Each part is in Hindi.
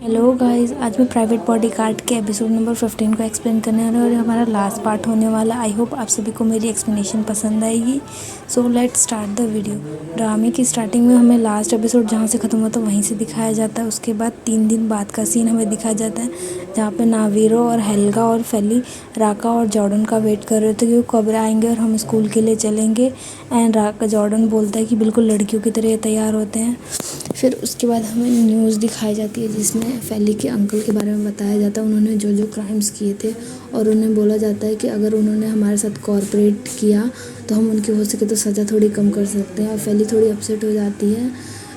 हेलो गाइस, आज मैं प्राइवेट बॉडीगार्ड के एपिसोड नंबर 15 को एक्सप्लेन करने वाला हूँ और हमारा लास्ट पार्ट होने वाला। आई होप आप सभी को मेरी एक्सप्लेनेशन पसंद आएगी। So let's start the video. ड्रामे की स्टार्टिंग में हमें लास्ट एपिसोड जहाँ से ख़त्म होता है वहीं से दिखाया जाता है। उसके बाद 3 दिन बाद का सीन हमें दिखाया जाता है जहाँ पे नावीरो और हेल्गा और फेली राका और जॉर्डन का वेट कर रहे थे कि वो कब आएंगे और हम स्कूल के लिए चलेंगे। एंड राका जॉर्डन बोलता है कि बिल्कुल लड़कियों की तरह तैयार होते हैं। फिर उसके बाद हमें न्यूज़ दिखाई जाती है जिसमें फेली के अंकल के बारे में बताया जाता है, उन्होंने जो जो क्राइम्स किए थे, और उन्हें बोला जाता है कि अगर उन्होंने हमारे साथ कॉर्पोरेट किया तो हम उनकी हो सके तो सज़ा थोड़ी कम कर सकते हैं। और फेली थोड़ी अपसेट हो जाती है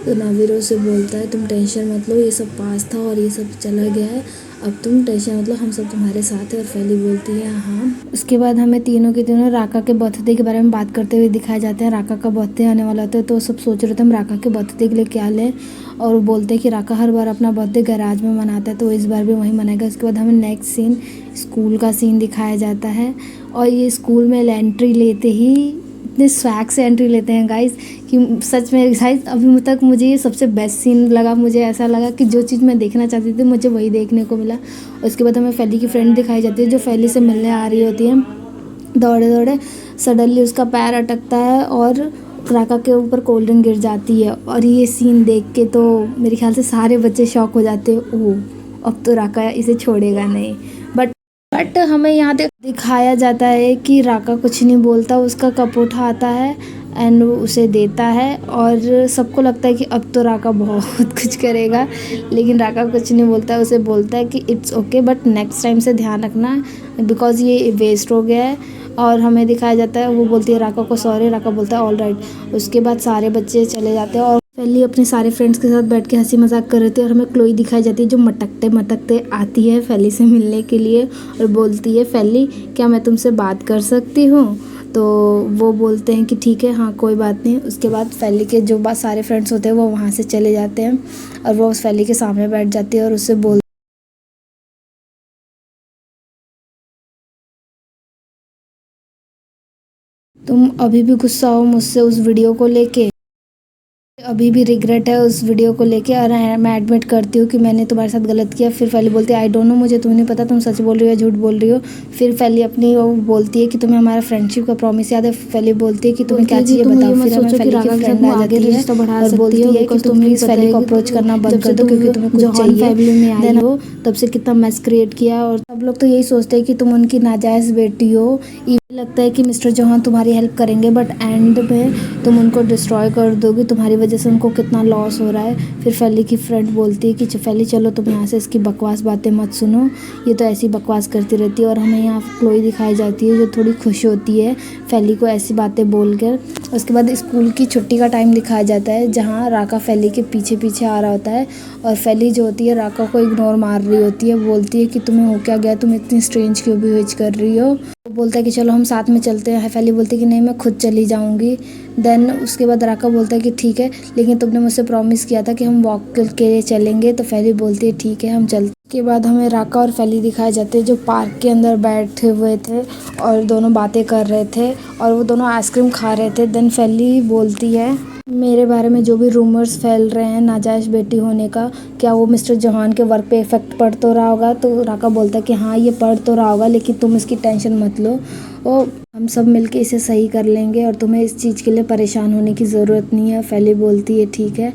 तो नावीरो से बोलता है तुम टेंशन मत लो, ये सब पास था और ये सब चला गया है, अब तुम टेंशन मतलब हम सब तुम्हारे साथ है। और फेली बोलती है हाँ। उसके बाद हमें तीनों के तीनों राका के बर्थडे के बारे में बात करते हुए दिखाए जाते हैं। राका का बर्थडे आने वाला होता है तो सब सोच रहे थे हम राका के बर्थडे के लिए क्या लें, और बोलते हैं कि राका हर बार अपना बर्थडे गैराज में मनाता है तो इस बार भी वहीं मनाएगा। उसके बाद हमें नेक्स्ट सीन स्कूल का सीन दिखाया जाता है और ये स्कूल में एंट्री लेते ही इतने स्वैग से एंट्री लेते हैं गाइस कि सच में गाइस अभी तक मुझे ये सबसे बेस्ट सीन लगा। मुझे ऐसा लगा कि जो चीज़ मैं देखना चाहती थी मुझे वही देखने को मिला। उसके बाद हमें फेली की फ्रेंड दिखाई जाती है जो फेली से मिलने आ रही होती है। दौड़े दौड़े सडनली उसका पैर अटकता है और राका के ऊपर कोल्ड ड्रिंक गिर जाती है। और ये सीन देख के तो मेरे ख्याल से सारे बच्चे शॉक हो जाते हैं, ओह अब तो राका इसे छोड़ेगा नहीं। बट हमें यहाँ दिखाया जाता है कि राका कुछ नहीं बोलता, उसका कप उठाता है एंड उसे देता है और सबको लगता है कि अब तो राका बहुत कुछ करेगा, लेकिन राका कुछ नहीं बोलता। उसे बोलता है कि it's okay but next time से ध्यान रखना बिकॉज ये वेस्ट हो गया है। और हमें दिखाया जाता है वो बोलती है राका को सॉरी, राका बोलता है ऑल राइट। उसके बाद सारे बच्चे चले जाते हैं और फेली अपने सारे फ्रेंड्स के साथ बैठ के हंसी मजाक कर रहे थे। और हमें क्लोई दिखाई जाती है जो मटकते मटकते आती है फेली से मिलने के लिए और बोलती है फेली क्या मैं तुमसे बात कर सकती हूँ, तो वो बोलते हैं कि ठीक है हाँ कोई बात नहीं। उसके बाद फेली के जो सारे फ्रेंड्स होते हैं वो वहाँ से चले जाते हैं और वो उस फेली के सामने बैठ जाती है और उससे बोल तुम अभी भी गुस्सा हो मुझसे उस वीडियो को लेके, अभी भी रिग्रेट है उस वीडियो को लेके और मैं एडमिट करती हूँ कि मैंने तुम्हारे साथ गलत किया। फिर फेली बोलती है आई डोंट नो, मुझे तुम्हें नहीं पता तुम सच बोल रही हो या झूठ बोल रही हो। फिर फेली अपनी वो बोलती है कि तुम्हें हमारा फ्रेंडशिप का प्रॉमिस याद है। फेली बोलती है कि तुम्हें क्या चाहिए बताओ। फिर हमें फेली की फ्रेंड आ जाती है और बोलती है कि तुम प्लीज फेली को अप्रोच करना बंद कर दो क्योंकि तुम्हें कुछ चाहिए। फैमिली में आई हो तब से कितना मैस क्रिएट किया और सब लोग तो यही सोचते हैं कि तुम उनकी नाजायज बेटी हो। लगता है कि मिस्टर जॉन तुम्हारी हेल्प करेंगे बट एंड में तुम उनको डिस्ट्रॉय कर दोगे, तुम्हारी वजह से उनको कितना लॉस हो रहा है। फिर फेली की फ्रेंड बोलती है कि फेली चलो तुम यहाँ से इसकी बकवास बातें मत सुनो, ये तो ऐसी बकवास करती रहती है। और हमें यहाँ क्लोई दिखाई जाती है जो थोड़ी खुश होती है फेली को ऐसी बातें बोलकर। उसके बाद स्कूल की छुट्टी का टाइम दिखाया जाता है जहाँ राका फेली के पीछे पीछे आ रहा होता है और फेली जो होती है राका को इग्नोर मार रही होती है। बोलती है कि तुम्हें हो क्या गया, तुम इतनी स्ट्रेंज क्यों बिहेव कर रही हो। वो बोलता है कि चलो हम साथ में चलते हैं। फेली बोलती है कि नहीं मैं खुद चली जाऊंगी। देन उसके बाद राका बोलता है कि ठीक है लेकिन तुमने मुझसे प्रॉमिस किया था कि हम वॉक के लिए चलेंगे, तो फेली बोलती है ठीक है हम चलते। के बाद हमें राका और फेली दिखाए जाते हैं जो पार्क के अंदर बैठे हुए थे और दोनों बातें कर रहे थे और वो दोनों आइसक्रीम खा रहे थे। देन फेली बोलती है मेरे बारे में जो भी रूमर्स फैल रहे हैं नाजायज़ बेटी होने का, क्या वो मिस्टर जॉन के वर्क पे इफेक्ट पड़ तो रहा होगा। तो राका बोलता है कि हाँ ये पड़ तो रहा होगा लेकिन तुम इसकी टेंशन मत लो, वो हम सब मिलके इसे सही कर लेंगे और तुम्हें इस चीज़ के लिए परेशान होने की ज़रूरत नहीं है। फेली बोलती है ठीक है।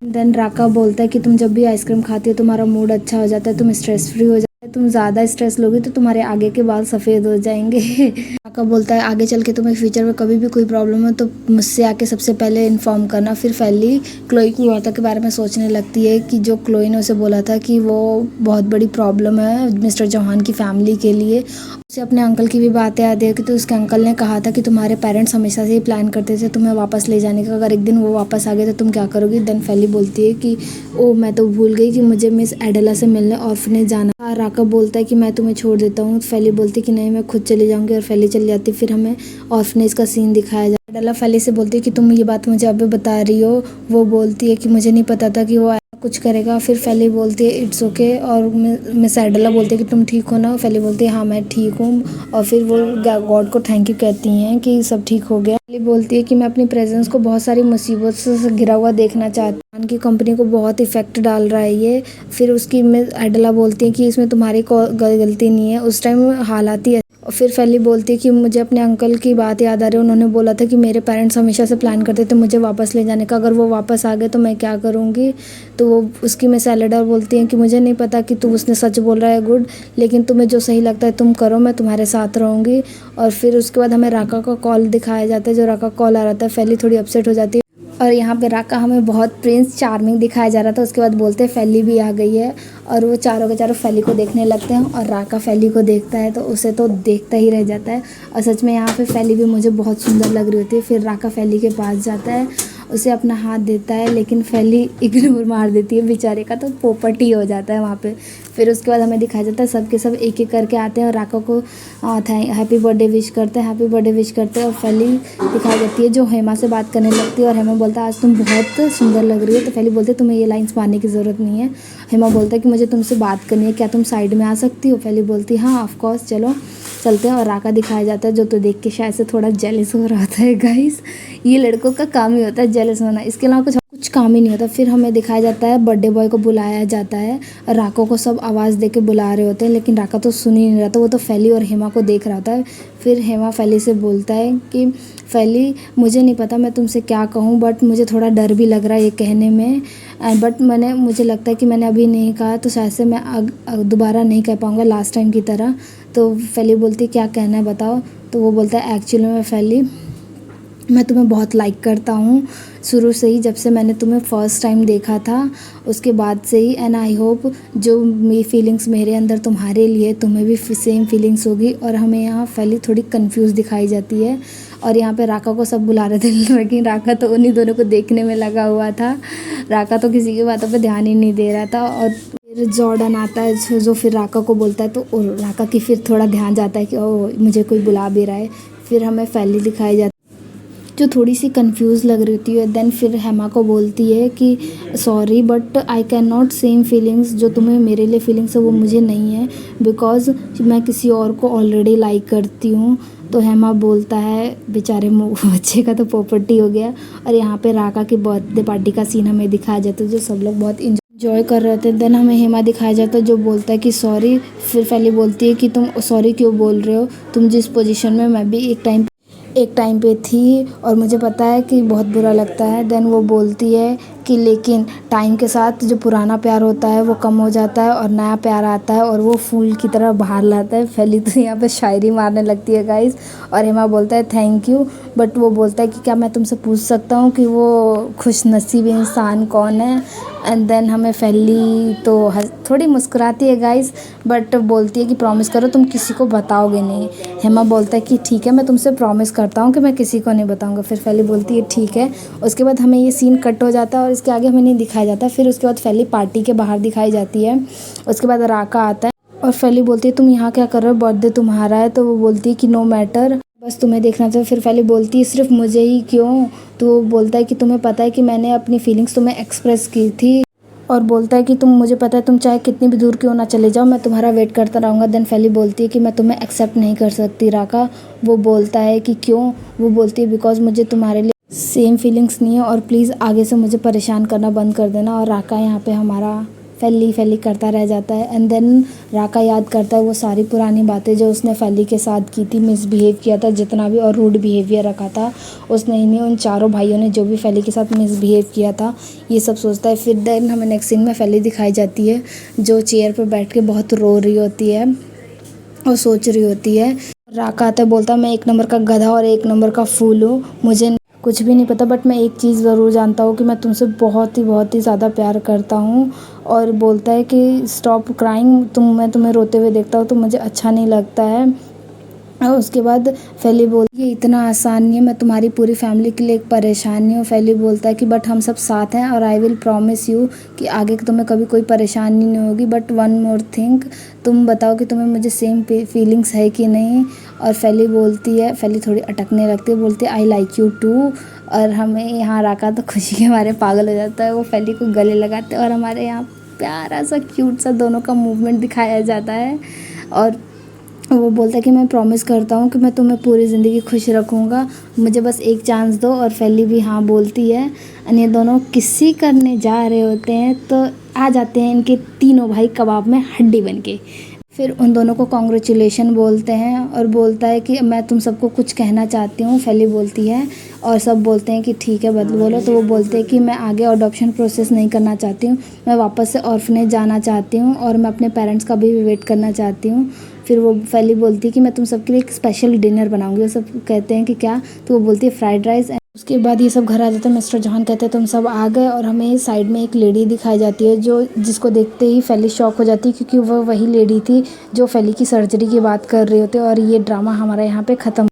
देन राका बोलता है कि तुम जब भी आइसक्रीम खाती हो तुम्हारा मूड अच्छा हो जाता है, तुम स्ट्रेस फ्री हो जाता है, तुम ज़्यादा स्ट्रेस लोगी तो तुम्हारे आगे के बाल सफ़ेद हो जाएंगे। राका बोलता है आगे चल के तुम्हें फ्यूचर में कभी भी कोई प्रॉब्लम हो तो मुझसे आके सबसे पहले इन्फॉर्म करना। फिर फेली क्लोई की औरतों के बारे में सोचने लगती है कि जो क्लोई ने उसे बोला था कि वो बहुत बड़ी प्रॉब्लम है मिस्टर चौहान की फैमिली के लिए। उसे अपने अंकल की भी बातें याद है कि तो उसके अंकल ने कहा था कि तुम्हारे पेरेंट्स हमेशा से ही प्लान करते थे तुम्हें वापस ले जाने का, अगर एक दिन वो वापस आ गए तो तुम क्या करोगी। देन फेली बोलती है कि ओ मैं तो भूल गई कि मुझे मिस एडेला से मिलने ऑर्फनेज जाना। राका बोलता है कि मैं तुम्हें छोड़ देता हूँ। फेली बोलती है कि नहीं मैं खुद चली जाऊँगी और फेली चली जाती। फिर हमें ऑर्फनेज का सीन दिखाया जाता अडला फैली से बोलती है कि तुम ये बात मुझे अभी बता रही हो। वो बोलती है कि मुझे नहीं पता था कि वो कुछ करेगा। फिर फैली बोलती है इट्स ओके और मिस अडला बोलती है कि तुम ठीक हो ना। फैली बोलती है हाँ मैं ठीक हूँ और फिर वो गॉड को थैंक यू कहती हैं कि सब ठीक हो गया। फैली बोलती है कि मैं अपनी प्रेजेंस को बहुत सारी मुसीबत से घिरा हुआ देखना चाहती हूँ कि कंपनी को बहुत इफेक्ट डाल रहा है ये। फिर उसकी मिस अडला बोलती है कि इसमें तुम्हारी गलती नहीं है, उस टाइम हालात ही। और फिर फैली बोलती है कि मुझे अपने अंकल की बात याद आ रही है। उन्होंने बोला था कि मेरे पेरेंट्स हमेशा से प्लान करते थे मुझे वापस ले जाने का, अगर वो वापस आ गए तो मैं क्या करूँगी। तो वो उसकी मिस एलेडा बोलती हैं कि मुझे नहीं पता कि तू उसने सच बोल रहा है गुड, लेकिन तुम्हें जो सही लगता है तुम करो, मैं तुम्हारे साथ रहूँगी। और फिर उसके बाद हमें राका का कॉल दिखाया जाता है। जो राका कॉल आ रहा था, फैली थोड़ी अपसेट हो जाती है और यहाँ पे राका हमें बहुत प्रिंस चार्मिंग दिखाया जा रहा था। उसके बाद बोलते हैं फैली भी आ गई है और वो चारों के चारों फैली को देखने लगते हैं और राका फैली को देखता है तो उसे तो देखता ही रह जाता है। और सच में यहाँ पे फैली भी मुझे बहुत सुंदर लग रही होती है। फिर राका फैली के पास जाता है, उसे अपना हाथ देता है, लेकिन फैली इग्नोर मार देती है बेचारे का, तो पोपट ही हो जाता है वहाँ पे। फिर उसके बाद हमें दिखाया जाता है सब के सब एक एक करके आते हैं और राका को हैप्पी बर्थडे विश करते हैं, हैप्पी बर्थडे विश करते हैं। और फैली दिखाई जाती है जो हेमा से बात करने लगती है और हेमा बोलता है आज तुम बहुत सुंदर लग रही हो। तो फैली बोलते है तुम्हें ये लाइन्स मारने की ज़रूरत नहीं है। हेमा बोलता है कि मुझे तुमसे बात करनी है, क्या तुम साइड में आ सकती हो। फैली बोलती है हाँ ऑफकोर्स चलो चलते हैं। और राका दिखाया जाता है जो तो देख के शायद से थोड़ा जेलस हो रहा था। गाइस ये लड़कों का काम ही होता है जेलस होना, इसके अलावा कुछ काम ही नहीं होता। फिर हमें दिखाया जाता है बर्थडे बॉय को बुलाया जाता है। राका को सब आवाज़ दे के बुला रहे होते हैं, लेकिन राका तो सुन ही नहीं रहा था, वो तो फैली और हेमा को देख रहा था। फिर हेमा फैली से बोलता है कि फैली मुझे नहीं पता मैं तुमसे क्या कहूँ, बट मुझे थोड़ा डर भी लग रहा है ये कहने में, बट मुझे लगता है कि मैंने अभी नहीं कहा तो शायद से मैं दोबारा नहीं कह पाऊँगा लास्ट टाइम की तरह। तो फैली बोलती है क्या कहना है बताओ। तो वो बोलता है एक्चुअली में फैली मैं तुम्हें बहुत लाइक करता हूँ शुरू से ही, जब से मैंने तुम्हें फ़र्स्ट टाइम देखा था उसके बाद से ही। एंड आई होप जो मेरी फीलिंग्स मेरे अंदर तुम्हारे लिए तुम्हें भी सेम फीलिंग्स होगी। और हमें यहाँ फैली थोड़ी कंफ्यूज दिखाई जाती है और यहाँ पे राका को सब बुला रहे थे लेकिन राका तो उन्हीं दोनों को देखने में लगा हुआ था। राका तो किसी की बातों पे ध्यान ही नहीं दे रहा था। और फिर जॉर्डन आता है जो फिर राका को बोलता है तो राका की फिर थोड़ा ध्यान जाता है कि ओह मुझे कोई बुला भी रहा है। फिर हमें फैली दिखाई जाती जो थोड़ी सी कंफ्यूज लग रही थी। देन फिर हेमा को बोलती है कि sorry but I can not same feelings, जो तुम्हें मेरे लिए फीलिंग्स है वो मुझे नहीं है, बिकॉज मैं किसी और को ऑलरेडी लाइक करती हूँ। तो हेमा बोलता है बेचारे बच्चे का तो पोपटी हो गया। और यहाँ पे राका की बर्थडे पार्टी का सीन हमें दिखाया जाता है जो सब लोग बहुत इंजॉय कर रहे थे। देन हमें हेमा दिखाया जाता है जो बोलता है कि सॉरी। फिर फैली बोलती है कि तुम सॉरी क्यों बोल रहे हो, तुम जिस पोजीशन में मैं भी एक टाइम पे थी और मुझे पता है कि बहुत बुरा लगता है। देन वो बोलती है कि लेकिन टाइम के साथ जो पुराना प्यार होता है वो कम हो जाता है और नया प्यार आता है और वो फूल की तरह बाहर लाता है। फैली तो यहाँ पे शायरी मारने लगती है गाइस और हेमा बोलता है थैंक यू, बट वो बोलता है कि क्या मैं तुमसे पूछ सकता हूँ कि वो खुशनसीब इंसान कौन है। एंड देन हमें फैली तो थोड़ी मुस्कुराती है गाइस बट बोलती है कि प्रॉमिस करो तुम किसी को बताओगे नहीं। हेमा बोलता है कि ठीक है मैं तुमसे प्रॉमिस करता हूँ कि मैं किसी को नहीं बताऊँगा। फिर फैली बोलती है ठीक है। उसके बाद हमें ये सीन कट हो जाता है और इसके आगे हमें नहीं दिखाया जाता। फिर उसके बाद फैली पार्टी के बाहर दिखाई जाती है। उसके बाद राका आता है और फैली बोलती है तुम यहाँ क्या कर रहे हो, बर्थडे तुम्हारा है। तो वो बोलती है कि नो मैटर, बस तुम्हें देखना चाहिए। फिर फैली बोलती है सिर्फ मुझे ही क्यों। तो वो बोलता है कि तुम्हें पता है कि मैंने अपनी फीलिंग्स तुम्हें एक्सप्रेस की थी और बोलता है कि मुझे पता है तुम चाहे कितनी भी दूर क्यों ना चले जाओ मैं तुम्हारा वेट करता रहूँगा। देन फैली बोलती है कि मैं तुम्हें एक्सेप्ट नहीं कर सकती राका। वो बोलता है कि क्यों। वो बोलती है बिकॉज मुझे तुम्हारे लिए सेम फीलिंग्स नहीं है और प्लीज़ आगे से मुझे परेशान करना बंद कर देना। और राका यहाँ पे हमारा फैली करता रह जाता है। एंड देन राका याद करता है वो सारी पुरानी बातें जो उसने फैली के साथ की थी, मिसबिहेव किया था जितना भी और रूड बिहेवियर रखा था उसने, इन्हीं उन चारों भाइयों ने जो भी फैली के साथ मिसबिहेव किया था ये सब सोचता है। फिर देन हमें नेक्स्ट सीन में फैली दिखाई जाती है जो चेयर पर बैठ के बहुत रो रही होती है और सोच रही होती है। राका आता है बोलता है मैं एक नंबर का गधा और एक नंबर का फूल हूँ, मुझे कुछ भी नहीं पता बट मैं एक चीज़ ज़रूर जानता हूँ कि मैं तुमसे बहुत ही ज़्यादा प्यार करता हूँ। और बोलता है कि स्टॉप क्राइंग, मैं तुम्हें रोते हुए देखता हूँ तो मुझे अच्छा नहीं लगता है। और उसके बाद फैली बोलती ये इतना आसान नहीं है, मैं तुम्हारी पूरी फैमिली के लिए एक परेशानी हूँ। फैली बोलता है कि बट हम सब साथ हैं और आई विल प्रॉमिस यू कि आगे तुम्हें कभी कोई परेशानी नहीं होगी। बट वन मोर थिंग, तुम बताओ कि तुम्हें मुझे सेम फीलिंग्स है कि नहीं। और फैली बोलती है, फैली थोड़ी अटकने लगती है, बोलती है आई लाइक यू टू। और हमें यहाँ राका तो खुशी के मारे पागल हो जाता है, वो फैली को गले लगाते हैं और हमारे यहाँ प्यारा सा क्यूट सा दोनों का मूवमेंट दिखाया जाता है। और वो बोलता है कि मैं प्रॉमिस करता हूँ कि मैं तुम्हें पूरी ज़िंदगी खुश रखूँगा, मुझे बस एक चांस दो। और फैली भी हाँ बोलती है। और ये दोनों किसी करने जा रहे होते हैं तो आ जाते हैं इनके तीनों भाई कबाब में हड्डी बन के। फिर उन दोनों को कॉन्ग्रेचुलेशन बोलते हैं और बोलता है कि मैं तुम सबको कुछ कहना चाहती हूँ। फैली बोलती है और सब बोलते हैं कि ठीक है बोलो। तो वो बोलते हैं कि मैं आगे अडॉप्शन प्रोसेस नहीं करना चाहती हूँ, मैं वापस से ऑर्फनेज जाना चाहती हूँ और मैं अपने पेरेंट्स का भी वेट करना चाहती हूँ। फिर वो फैली बोलती है कि मैं तुम सबके लिए एक स्पेशल डिनर बनाऊंगी। वो सब कहते हैं कि क्या, तो वो बोलती है फ्राइड राइस। उसके बाद ये सब घर आ जाते हैं। मिस्टर जॉन कहते हैं तुम सब आ गए और हमें साइड में एक लेडी दिखाई जाती है जो जिसको देखते ही फैली शॉक हो जाती है क्योंकि वह वही लेडी थी जो फैली की सर्जरी की बात कर रही होती है। और ये ड्रामा हमारा यहाँ पे ख़त्म।